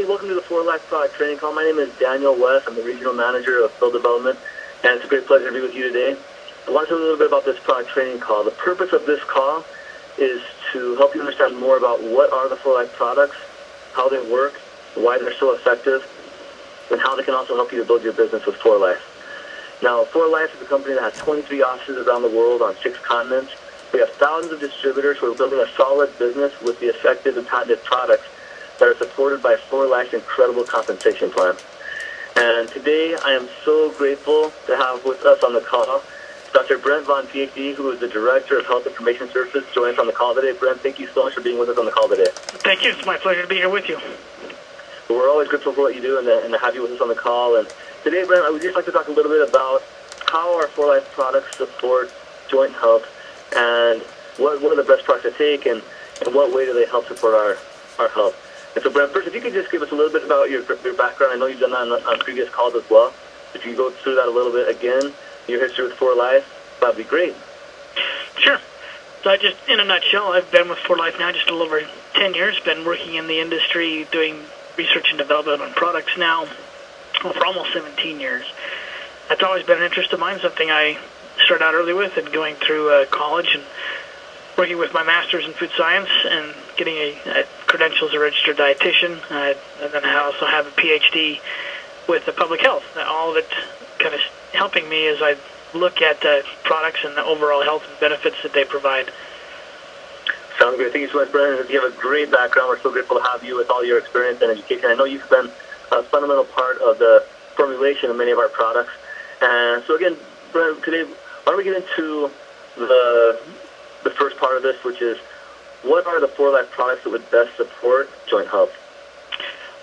welcome to the 4 Life Product Training Call. My name is Daniel West. I'm the Regional Manager of Field Development, and it's a great pleasure to be with you today. I want to tell you a little bit about this product training call. The purpose of this call is to help you understand more about what are the 4 Life products, how they work, why they're so effective, and how they can also help you to build your business with 4 Life. Now, 4 Life is a company that has 23 offices around the world on 6 continents. We have thousands of distributors who are building a solid business with the effective and patented products that are supported by 4 Life's incredible compensation plan. And today, I am so grateful to have with us on the call Dr. Brent Vaughan, PhD, who is the Director of Health Information Services, joining us on the call today. Brent, thank you so much for being with us on the call today. Thank you. It's my pleasure to be here with you. Well, we're always grateful for what you do and to have you with us on the call. And today, Brent, I would just like to talk a little bit about how our 4 Life products support joint health and what are the best products to take and in what way do they help support our health. And so, Brent, first, if you could just give us a little bit about your background. I know you've done that on previous calls as well. If you go through that a little bit again, your history with 4 Life, that'd be great. Sure. So just in a nutshell, I've been with 4 Life now just a little over 10 years. Been working in the industry doing research and development on products now for almost 17 years. That's always been an interest of mine, something I started out early with and going through college and working with my master's in food science and getting a credential as a registered dietitian. And then I also have a PhD with the public health. All of it kind of helping me as I look at products and the overall health and benefits that they provide. Sounds good. Thank you so much, Brent. You have a great background. We're so grateful to have you with all your experience and education. I know you've been a fundamental part of the formulation of many of our products. And so again, Brent, today, why don't we get into the first part of this, which is what are the 4 Life products that would best support joint health?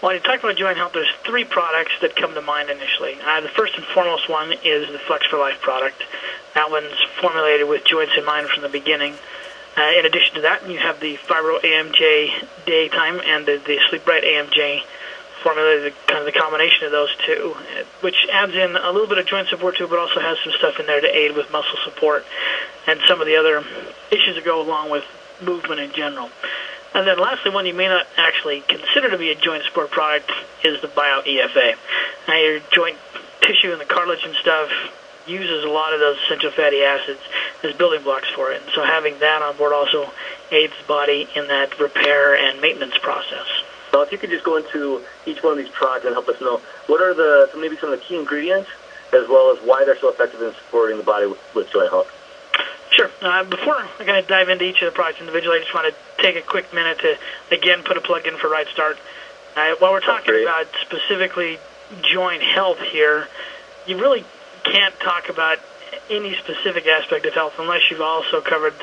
Well, when you talk about joint health, there's 3 products that come to mind initially. The first and foremost one is the Flex for Life product. That one's formulated with joints in mind from the beginning. In addition to that, you have the Fibro AMJ daytime and the Sleep Bright AMJ formulated, kind of the combination of those two, which adds in a little bit of joint support too, but also has some stuff in there to aid with muscle support and some of the other issues that go along with movement in general. And then lastly, one you may not actually consider to be a joint support product is the BIOEFA. Now, your joint tissue and the cartilage and stuff uses a lot of those essential fatty acids as building blocks for it. And so having that on board also aids the body in that repair and maintenance process. Well, if you could just go into each one of these products and help us know what are maybe some of the key ingredients as well as why they're so effective in supporting the body with joint health. Sure. Before I kind of dive into each of the products individually, I just want to take a quick minute to, again, put a plug in for Right Start. While we're talking about specifically joint health here, you really can't talk about any specific aspect of health unless you've also covered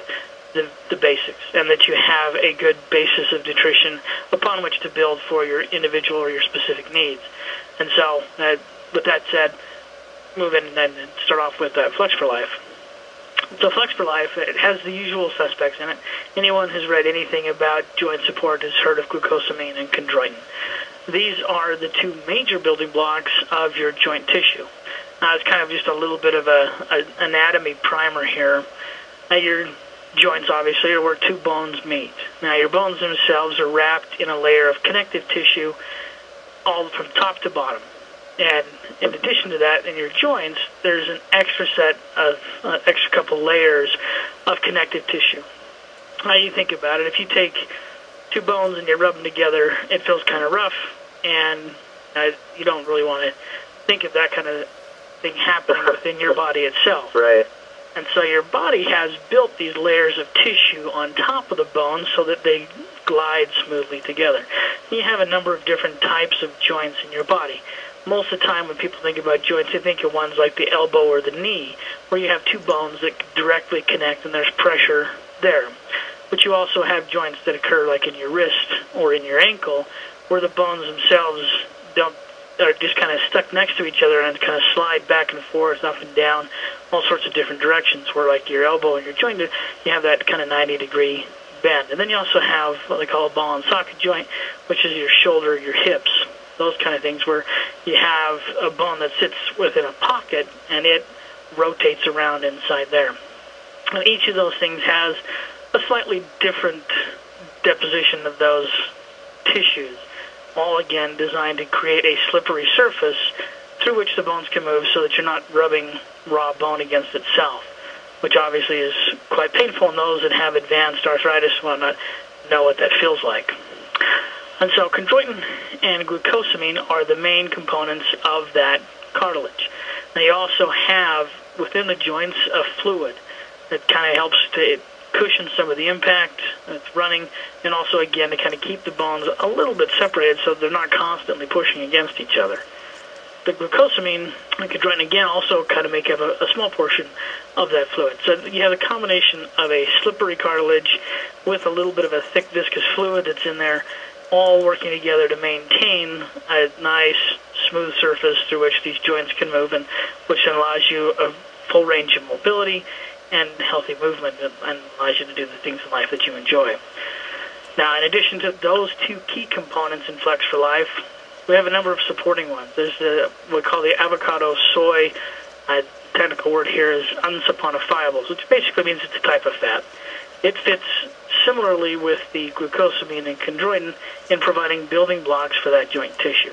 the basics and that you have a good basis of nutrition upon which to build for your individual or your specific needs. And so, with that said, move in and start off with Flex for Life. So Flex for Life, it has the usual suspects in it. Anyone who's read anything about joint support has heard of glucosamine and chondroitin. These are the 2 major building blocks of your joint tissue. Now, it's kind of just a little bit of an anatomy primer here. Now, your joints, obviously, are where 2 bones meet. Now, your bones themselves are wrapped in a layer of connective tissue all from top to bottom. And in addition to that, in your joints, there's an extra set of extra couple layers of connective tissue. Now, you think about it, if you take 2 bones and you rub them together, it feels kind of rough, and you don't really want to think of that kind of thing happening within your body itself. Right. And so your body has built these layers of tissue on top of the bones so that they glide smoothly together. You have a number of different types of joints in your body. Most of the time when people think about joints, they think of ones like the elbow or the knee, where you have 2 bones that directly connect and there's pressure there. But you also have joints that occur like in your wrist or in your ankle, where the bones themselves are just kind of stuck next to each other and kind of slide back and forth, up and down, all sorts of different directions, where like your elbow and your joint, you have that kind of 90-degree bend. And then you also have what they call a ball and socket joint, which is your shoulder, your hips, those kind of things, where you have a bone that sits within a pocket and it rotates around inside there. And each of those things has a slightly different deposition of those tissues. all again designed to create a slippery surface through which the bones can move so that you're not rubbing raw bone against itself, which obviously is quite painful, and those that have advanced arthritis and whatnot know what that feels like. And so chondroitin and glucosamine are the main components of that cartilage. Now you also have within the joints a fluid that kind of helps to cushion some of the impact that's running, and also again to kind of keep the bones a little bit separated so they're not constantly pushing against each other. The glucosamine and chondroitin again also kind of make up a small portion of that fluid. So you have a combination of a slippery cartilage with a little bit of a thick viscous fluid that's in there, all working together to maintain a nice smooth surface through which these joints can move, and which then allows you a full range of mobility and healthy movement, and allows you to do the things in life that you enjoy. Now, in addition to those two key components in Flex for Life, we have a number of supporting ones. There's what we call the avocado soy, technical word here is unsaponifiables, which basically means it's a type of fat. It fits similarly with the glucosamine and chondroitin in providing building blocks for that joint tissue.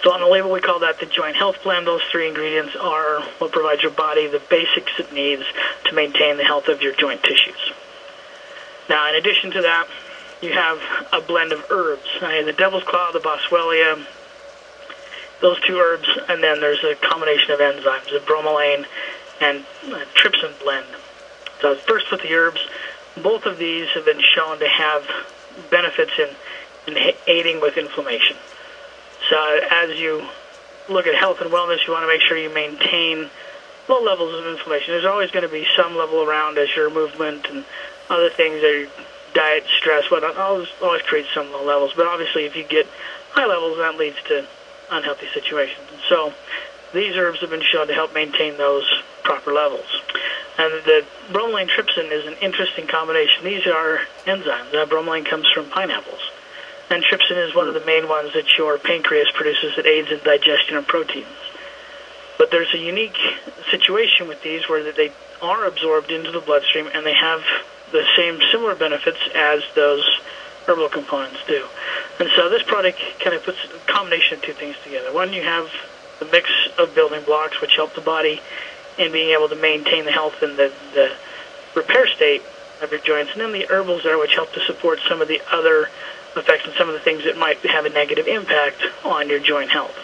So on the label we call that the Joint Health Plan. Those three ingredients are what provides your body the basics it needs to maintain the health of your joint tissues. Now, in addition to that, you have a blend of herbs. The Devil's Claw, the Boswellia, those two herbs, and then there's a combination of enzymes, the bromelain and trypsin blend. So first with the herbs, both of these have been shown to have benefits in aiding with inflammation. So as you look at health and wellness, you want to make sure you maintain low levels of inflammation. There's always going to be some level around as your movement and other things, your diet, stress, whatnot, always creates some low levels. But obviously if you get high levels, that leads to unhealthy situations. And so these herbs have been shown to help maintain those proper levels. And the bromelain trypsin is an interesting combination. These are enzymes. Bromelain comes from pineapples. And trypsin is one of the main ones that your pancreas produces that aids in digestion of proteins. But there's a unique situation with these where they are absorbed into the bloodstream and they have the same similar benefits as those herbal components do. And so this product kind of puts a combination of two things together. One, you have the mix of building blocks which help the body in being able to maintain the health and the repair state of your joints. And then the herbals there which help to support some of the other effects and some of the things that might have a negative impact on your joint health.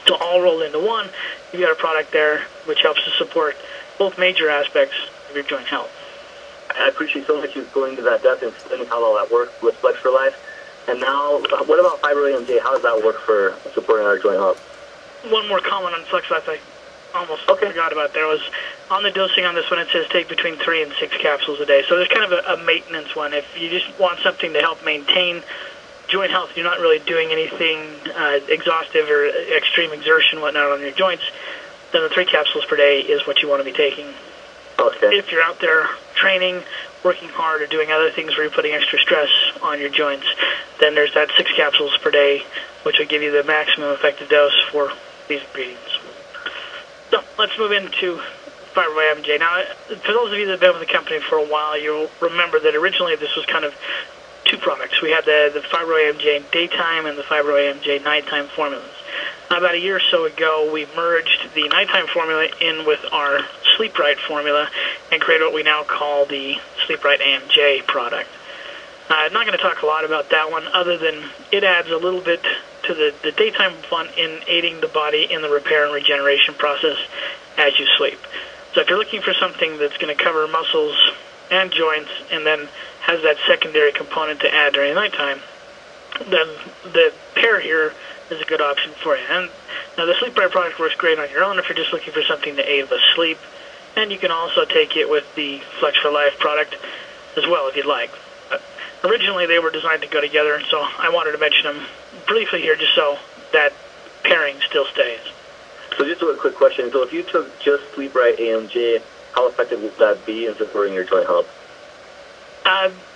So all rolled into one, you've got a product there which helps to support both major aspects of your joint health. I appreciate so much you going into that depth and explaining how all that works with Flex for Life. And now, what about Fibro AMJ? How does that work for supporting our joint health? One more comment on Flex Life I almost forgot about there was on the dosing on this one. It says take between 3 and 6 capsules a day. So there's kind of a maintenance one. If you just want something to help maintain joint health, you're not really doing anything exhaustive or extreme exertion, whatnot on your joints, then the 3 capsules per day is what you want to be taking. Okay. If you're out there training, working hard, or doing other things where you're putting extra stress on your joints, then there's that 6 capsules per day, which will give you the maximum effective dose for these ingredients. So let's move into Fibro AMJ. Now, for those of you that have been with the company for a while, you'll remember that originally this was kind of 2 products. We had the Fibro AMJ daytime and the Fibro AMJ nighttime formulas. About a year or so ago, we merged the nighttime formula in with our Sleep Right formula and created what we now call the Sleep Right AMJ product. I'm not going to talk a lot about that one other than it adds a little bit to the daytime fun in aiding the body in the repair and regeneration process as you sleep. So if you're looking for something that's going to cover muscles and joints and then has that secondary component to add during nighttime, then the pair here is a good option for you. And now the Sleep Right product works great on your own if you're just looking for something to aid with sleep, and you can also take it with the Flex for Life product as well if you'd like. Originally they were designed to go together, so I wanted to mention them briefly here just so that pairing still stays. So just a quick question. So if you took just Sleep Right AMJ, how effective would that be in supporting your joint health?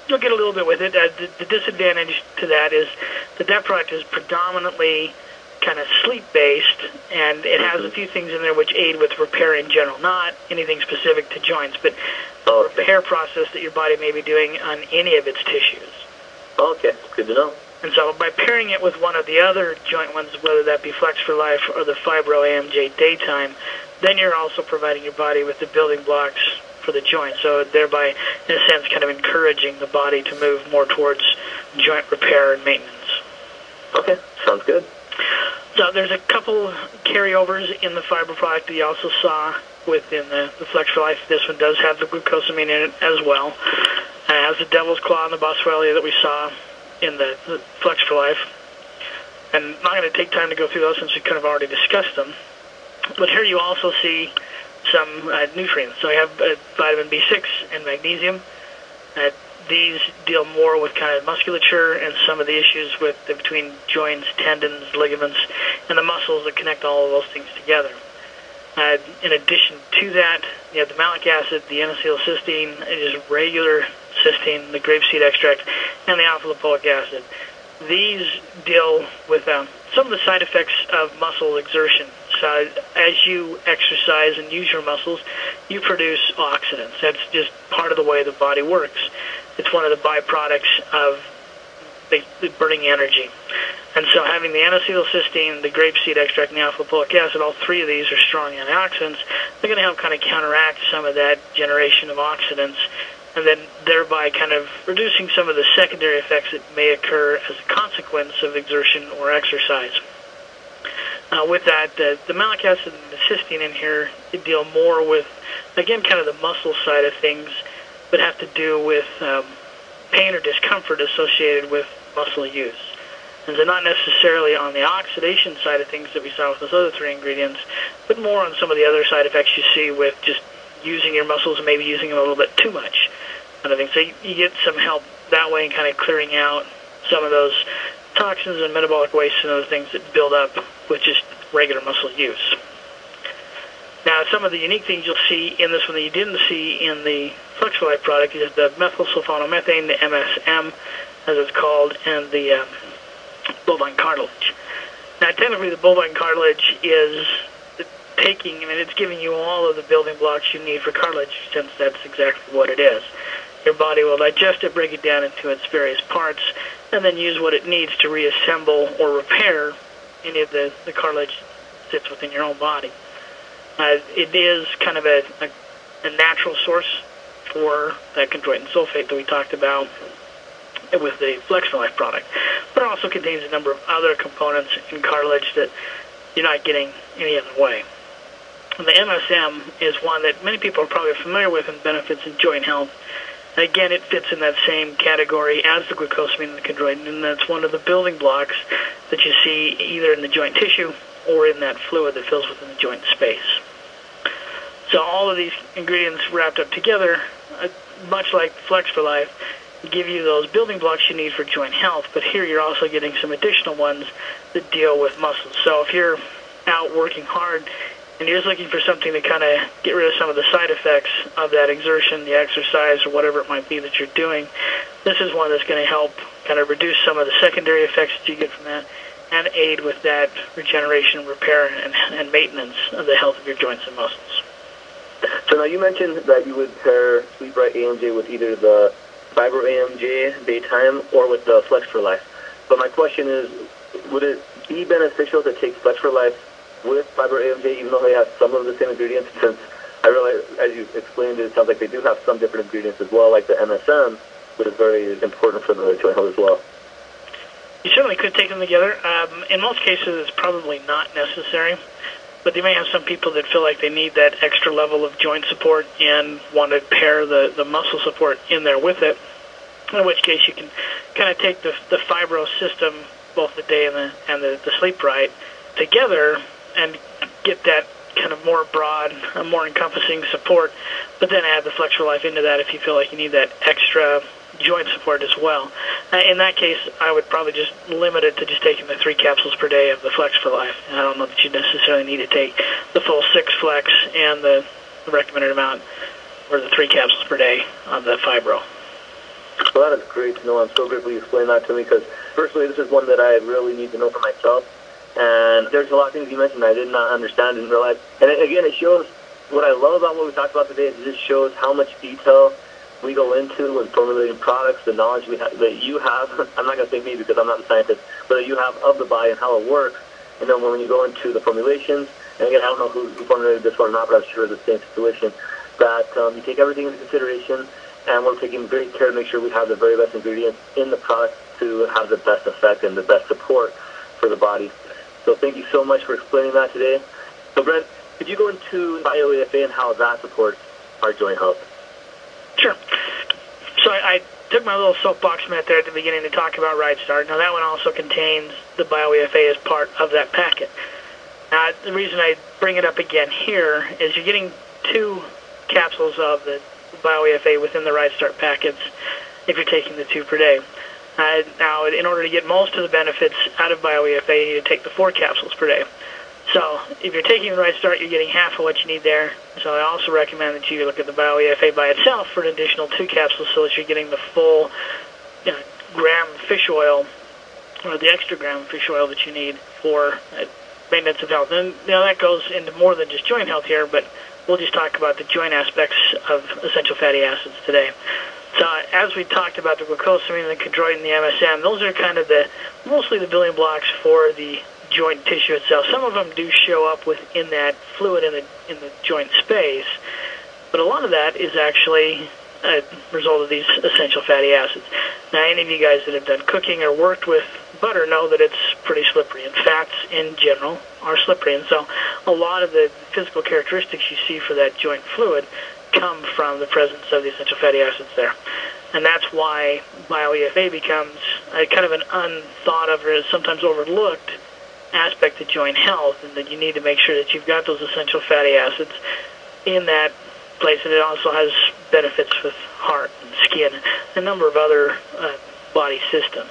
You'll get a little bit with it. The disadvantage to that is that product is predominantly kind of sleep-based, and it has a few things in there which aid with repair in general, not anything specific to joints, but the repair process that your body may be doing on any of its tissues. Okay, good to know. And so by pairing it with one of the other joint ones, whether that be Flex for Life or the Fibro AMJ Daytime, then you're also providing your body with the building blocks for the joint. So thereby, in a sense, kind of encouraging the body to move more towards joint repair and maintenance. Okay, sounds good. So there's a couple carryovers in the Fibro product that you also saw within the Flex for Life. This one does have the glucosamine in it as well. It has the Devil's Claw and the Boswellia that we saw in the Flex for Life. And I'm not going to take time to go through those since we kind of already discussed them. But here you also see some nutrients. So we have vitamin B6 and magnesium. These deal more with kind of musculature and some of the issues with between joints, tendons, ligaments, and the muscles that connect all of those things together. In addition to that, you have the malic acid, the N-acetylcysteine, it is regular cysteine, the grapeseed extract, and the alpha-lipoic acid. These deal with some of the side effects of muscle exertion. So as you exercise and use your muscles, you produce oxidants. That's just part of the way the body works. It's one of the byproducts of the burning energy. And so having the N-acetylcysteine, the grapeseed extract, and the alpha-lipoic acid, all three of these are strong antioxidants. They're going to help kind of counteract some of that generation of oxidants, and then thereby kind of reducing some of the secondary effects that may occur as a consequence of exertion or exercise. With that, the malic acid and the cysteine in here deal more with, again, kind of the muscle side of things, but have to do with pain or discomfort associated with muscle use. And so not necessarily on the oxidation side of things that we saw with those other three ingredients, but more on some of the other side effects you see with just using your muscles and maybe using them a little bit too much kind of thing. So you get some help that way in kind of clearing out some of those toxins and metabolic waste and other things that build up with just regular muscle use. Now, some of the unique things you'll see in this one that you didn't see in the Flex for Life product is the methylsulfonomethane, the MSM, as it's called, and the bovine cartilage. Now, technically, the bovine cartilage is taking, I mean, it's giving you all of the building blocks you need for cartilage, since that's exactly what it is. Your body will digest it, break it down into its various parts, and then use what it needs to reassemble or repair any of the cartilage that sits within your own body. It is kind of a natural source for that chondroitin sulfate that we talked about with the Flex for Life product, but it also contains a number of other components in cartilage that you're not getting any other way. And the MSM is one that many people are probably familiar with and benefits in joint health. And again, it fits in that same category as the glucosamine and the chondroitin, and that's one of the building blocks that you see either in the joint tissue or in that fluid that fills within the joint space. So all of these ingredients wrapped up together, much like Flex for Life, give you those building blocks you need for joint health, but here you're also getting some additional ones that deal with muscles. So if you're out working hard and you're just looking for something to kind of get rid of some of the side effects of that exertion, the exercise, or whatever it might be that you're doing, this is one that's going to help kind of reduce some of the secondary effects that you get from that and aid with that regeneration, repair, and maintenance of the health of your joints and muscles. So now you mentioned that you would pair Fibro AMJ with either the Fibro AMJ Daytime or with the Flex for Life. But my question is, would it be beneficial to take Flex for Life with Fibro AMJ, even though they have some of the same ingredients? Since I realize, as you explained, it sounds like they do have some different ingredients as well, like the MSM, which is very important for the joint health as well. You certainly could take them together. In most cases, it's probably not necessary. But you may have some people that feel like they need that extra level of joint support and want to pair the muscle support in there with it, in which case you can kind of take the Fibro system, both the day and the sleep right, together and get that kind of more broad, more encompassing support, but then add the Flex for Life into that if you feel like you need that extra joint support as well. In that case, I would probably just limit it to just taking the 3 capsules per day of the Flex for Life. I don't know that you necessarily need to take the full 6 Flex and the recommended amount, or the 3 capsules per day of the Fibro. Well, that is great to know. I'm so grateful you explained that to me, because personally, this is one that I really need to know for myself. And there's a lot of things you mentioned I did not understand and realize. And again, it shows what I love about what we talked about today. Is it just shows how much detail we go into when formulating products, the knowledge that you have, I'm not going to say me because I'm not a scientist, but that you have of the body and how it works. And then when you go into the formulations, and again, I don't know who formulated this one or not, but I'm sure it's the same situation, that you take everything into consideration, and we're taking great care to make sure we have the very best ingredients in the product to have the best effect and the best support for the body. So thank you so much for explaining that today. So Brent, could you go into BIOEFA and how that supports our joint health? Sure. So I took my little soapbox minute there at the beginning to talk about Right Start. Now that one also contains the BIOEFA as part of that packet. Now the reason I bring it up again here is you're getting 2 capsules of the BIOEFA within the Right Start packets if you're taking the 2 per day. Now, in order to get most of the benefits out of BIOEFA, you need to take the 4 capsules per day. So, if you're taking the Right Start, you're getting half of what you need there. So, I also recommend that you look at the BIOEFA by itself for an additional 2 capsules so that you're getting the full gram fish oil, or the extra gram fish oil that you need for maintenance of health. And that goes into more than just joint health here, but we'll just talk about the joint aspects of essential fatty acids today. So as we talked about the glucosamine, the chondroitin, and the MSM, those are kind of mostly the building blocks for the joint tissue itself. Some of them do show up within that fluid in the joint space, but a lot of that is actually a result of these essential fatty acids. Now, any of you guys that have done cooking or worked with butter know that it's pretty slippery, and fats in general are slippery, and so a lot of the physical characteristics you see for that joint fluid come from the presence of the essential fatty acids there. And that's why BIOEFA becomes a kind of an unthought of or sometimes overlooked aspect of joint health, and that you need to make sure that you've got those essential fatty acids in that place. And it also has benefits with heart and skin and a number of other body systems.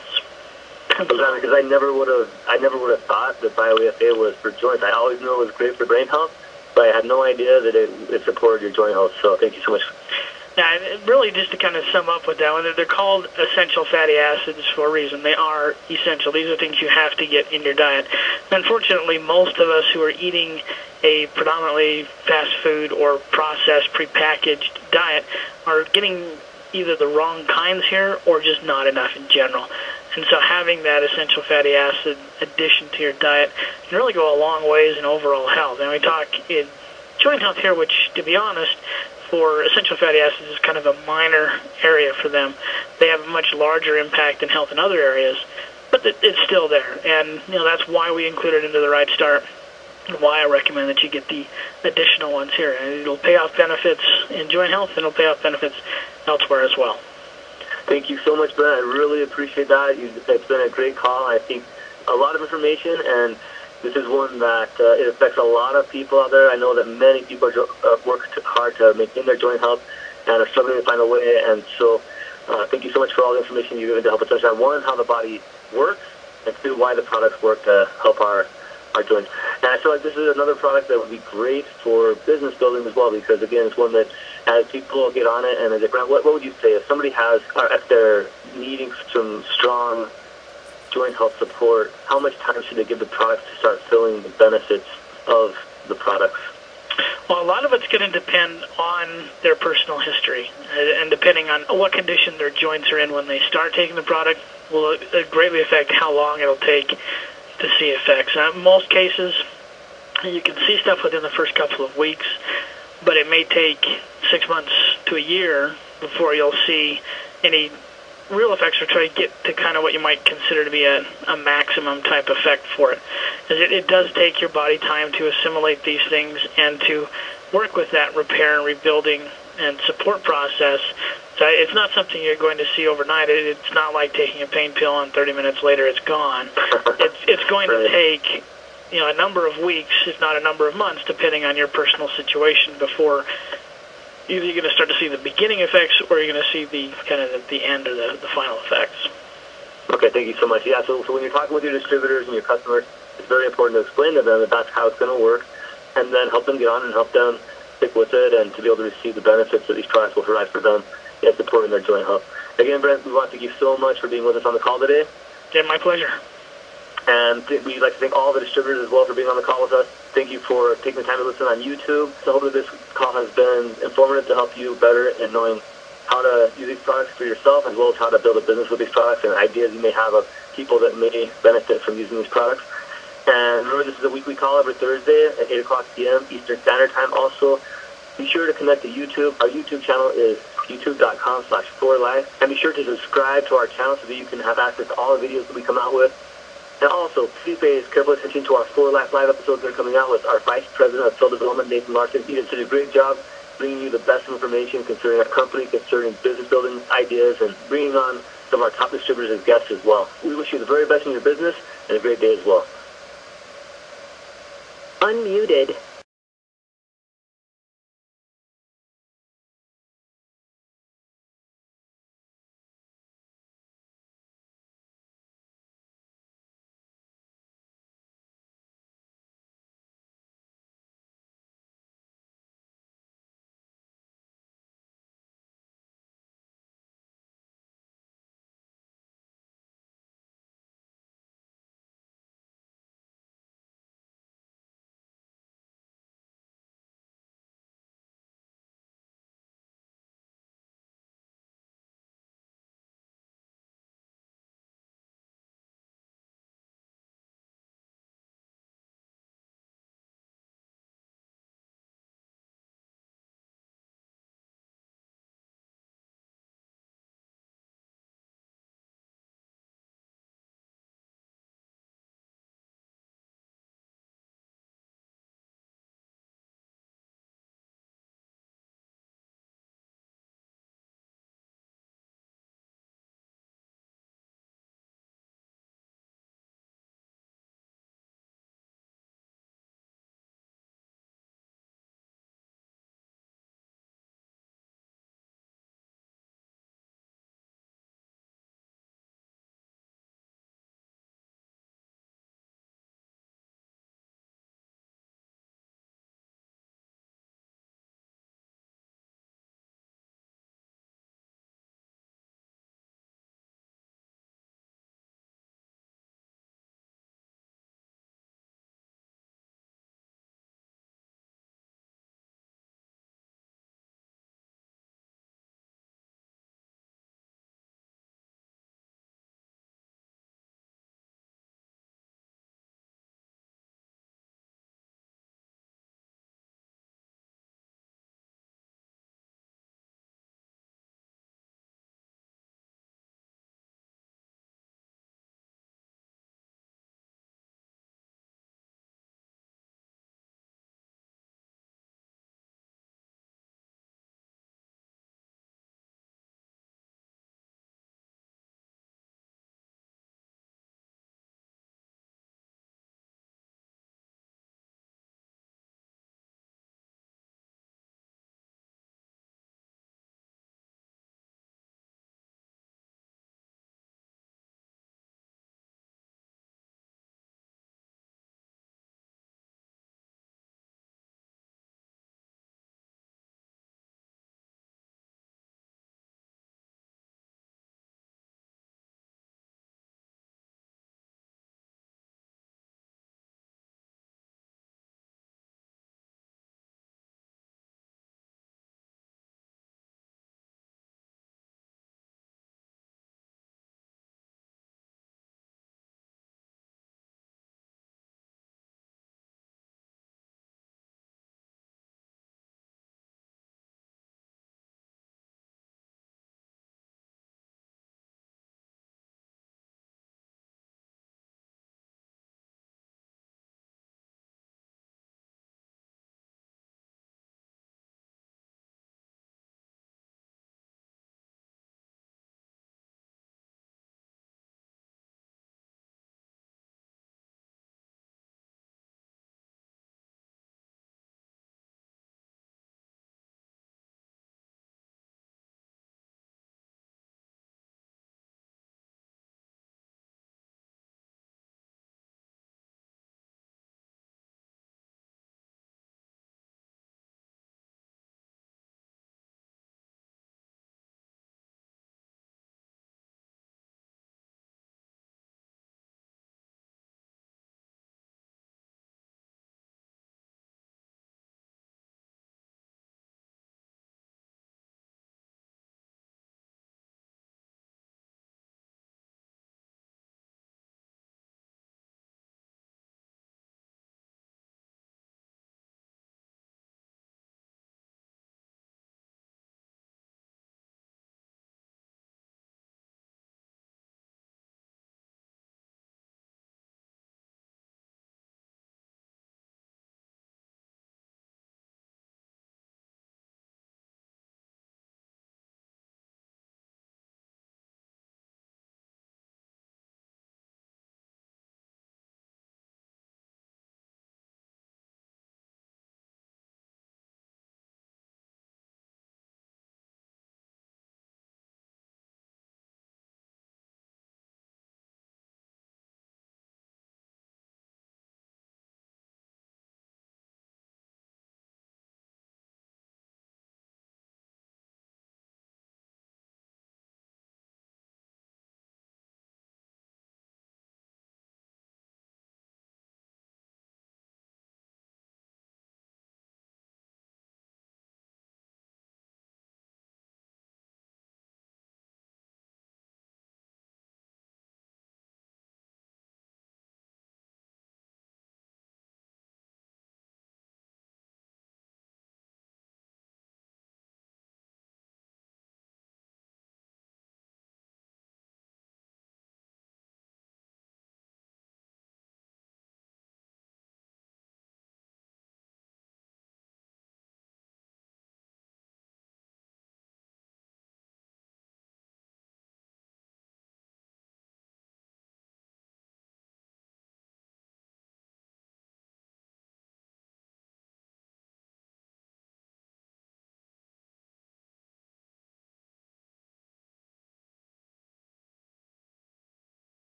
Because I never would have thought that BIOEFA was for joints. I always knew it was great for brain health, but I had no idea that it supported your joint health. So thank you so much. Now, really, just to kind of sum up with that one, they're called essential fatty acids for a reason. They are essential. These are things you have to get in your diet. Unfortunately, most of us who are eating a predominantly fast food or processed, prepackaged diet are getting either the wrong kinds here or just not enough in general. And so having that essential fatty acid addition to your diet can really go a long ways in overall health. And we talk in joint health here, which, to be honest, for essential fatty acids is kind of a minor area for them. They have a much larger impact in health in other areas, but it's still there. And that's why we include it into the Right Start, and why I recommend that you get the additional ones here. And it'll pay off benefits in joint health, and it'll pay off benefits elsewhere as well. Thank you so much, Brent. I really appreciate that. It's been a great call. I think a lot of information, and this is one that it affects a lot of people out there. I know that many people work hard to maintain their joint health and are struggling to find a way. And so thank you so much for all the information you've given to help us understand, 1, how the body works, and 2, why the products work to help our joints. And I feel like this is another product that would be great for business building as well, because, again, it's one that as people get on it, and as what would you say if somebody if they're needing some strong joint health support, how much time should they give the products to start feeling the benefits of the products? Well, a lot of it's going to depend on their personal history, and depending on what condition their joints are in when they start taking the product will greatly affect how long it'll take to see effects. Now, in most cases, you can see stuff within the first couple of weeks, but it may take 6 months to a year before you'll see any real effects, or try to get to kind of what you might consider to be a maximum type effect for it. It does take your body time to assimilate these things and to work with that repair and rebuilding and support process. So it's not something you're going to see overnight. It's not like taking a pain pill and 30 minutes later it's gone. It's going to take a number of weeks, if not a number of months, depending on your personal situation, before either you're going to start to see the beginning effects or you're going to see the kind of the end or the final effects. Okay, thank you so much. Yeah, so when you're talking with your distributors and your customers, it's very important to explain to them that that's how it's going to work, and then help them get on and help them stick with it and to be able to receive the benefits that these products will provide for them in supporting their joint health. Again, Brent, we want to thank you so much for being with us on the call today. Yeah, my pleasure. And we'd like to thank all the distributors as well for being on the call with us. Thank you for taking the time to listen on YouTube. So hopefully this call has been informative to help you better in knowing how to use these products for yourself, as well as how to build a business with these products and ideas you may have of people that may benefit from using these products. And remember, this is a weekly call every Thursday at 8 o'clock p.m. Eastern Standard Time. Also, be sure to connect to YouTube. Our YouTube channel is youtube.com/4life. And be sure to subscribe to our channel so that you can have access to all the videos that we come out with. And also, please pay careful attention to our 4 Life Live episodes that are coming out with our Vice President of Field Development, Nathan Larson. He did such a great job bringing you the best information concerning our company, concerning business building ideas, and bringing on some of our top distributors as guests as well. We wish you the very best in your business and a great day as well. Unmuted.